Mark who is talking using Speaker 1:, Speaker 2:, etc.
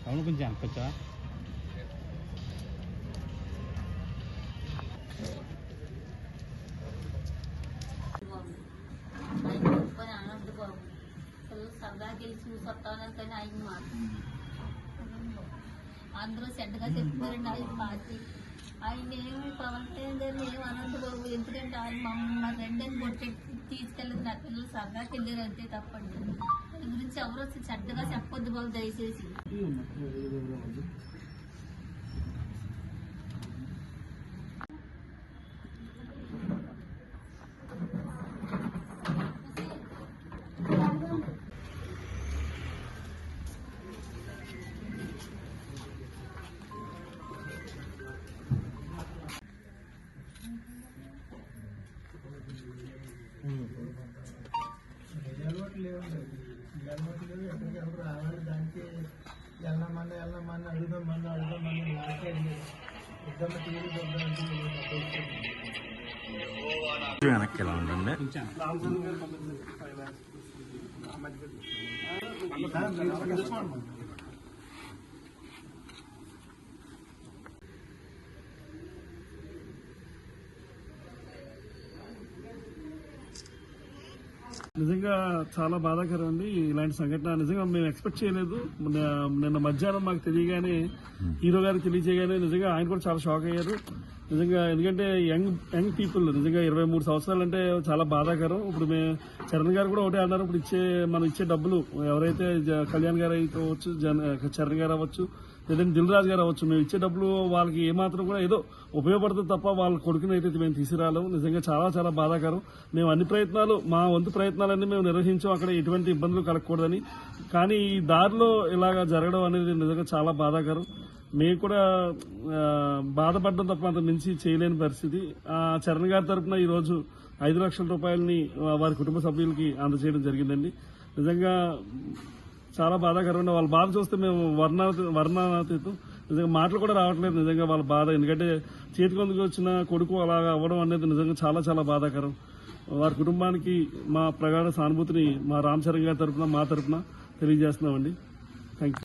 Speaker 1: అవును కొంచెం అనుకోవచ్చా?
Speaker 2: సరదాగా వెళ్ళి చూసొస్తామని కానీ ఆయన మాట అందరూ చెడ్డగా చెప్తారండి. ఆయన పార్టీ ఆయన ఏమి పవన్ కళ్యాణ్ గారిని ఏమి అనంతబాబు, ఎందుకంటే ఆయన మా ఫ్రెండ్ అని కొట్టి తీసుకెళ్ళదు. నా పిల్లలు సరదాకి వెళ్ళారు అంతే తప్పండి. దాని గురించి ఎవరు వచ్చి చెడ్డగా చెప్పొద్దు బాబు దయచేసి.
Speaker 3: ఎక్కడికెప్పుడు రావాలి, దానికి వెళ్ళమని అడుగుదామని ఇద్దమ్మ టీవీ
Speaker 4: వెనక్కి ఎలా ఉండండి.
Speaker 5: నిజంగా చాలా బాధాకరం అండి ఇలాంటి సంఘటన. నిజంగా మేము ఎక్స్పెక్ట్ చేయలేదు. నిన్న మధ్యాహ్నం మాకు తెలియగానే, హీరో గారికి తెలియజేయగానే నిజంగా ఆయన కూడా చాలా షాక్ అయ్యారు. నిజంగా ఎందుకంటే యంగ్ పీపుల్ నిజంగా 23 సంవత్సరాలు అంటే చాలా బాధాకరం. ఇప్పుడు మేము చరణ్ గారు కూడా ఒకటే అన్నారు, ఇప్పుడు మనం ఇచ్చే డబ్బులు ఎవరైతే కళ్యాణ్ గారు అయితే అవ్వచ్చు, చరణ్ గారు అవ్వచ్చు, లేదంటే దిల్ రాజు గారు అవ్వచ్చు, మేము ఇచ్చే డబ్బులు వాళ్ళకి ఏమాత్రం కూడా ఏదో ఉపయోగపడుతుంది తప్ప వాళ్ళ కొడుకుని అయితే మేము తీసుకురాలేము. నిజంగా చాలా చాలా బాధాకరం. మేము అన్ని ప్రయత్నాలు, మా వంతు ప్రయత్నాలన్నీ మేము నిర్వహించాం అక్కడ ఎటువంటి ఇబ్బందులు కలగకూడదని. కానీ ఈ దారిలో ఇలాగా జరగడం అనేది నిజంగా చాలా బాధాకరం. మేము కూడా బాధపడడం తప్ప అంత మించి చేయలేని పరిస్థితి. చరణ్ గారి తరఫున ఈరోజు 5 లక్షల రూపాయలని వారి కుటుంబ సభ్యులకి అందజేయడం జరిగిందండి. నిజంగా చాలా బాధాకరమైన వాళ్ళ బాధ చూస్తే మేము వర్ణాతీతం. నిజంగా మాటలు కూడా రావట్లేదు నిజంగా వాళ్ళ బాధ. ఎందుకంటే చేతికొందుకు వచ్చిన కొడుకు అలాగా అవ్వడం అనేది నిజంగా చాలా చాలా బాధాకరం. వారి కుటుంబానికి మా ప్రగాఢ సానుభూతిని మా రామ్ చరణ్ గారి తరఫున, మా తరఫున తెలియజేస్తున్నామండి. Thank you.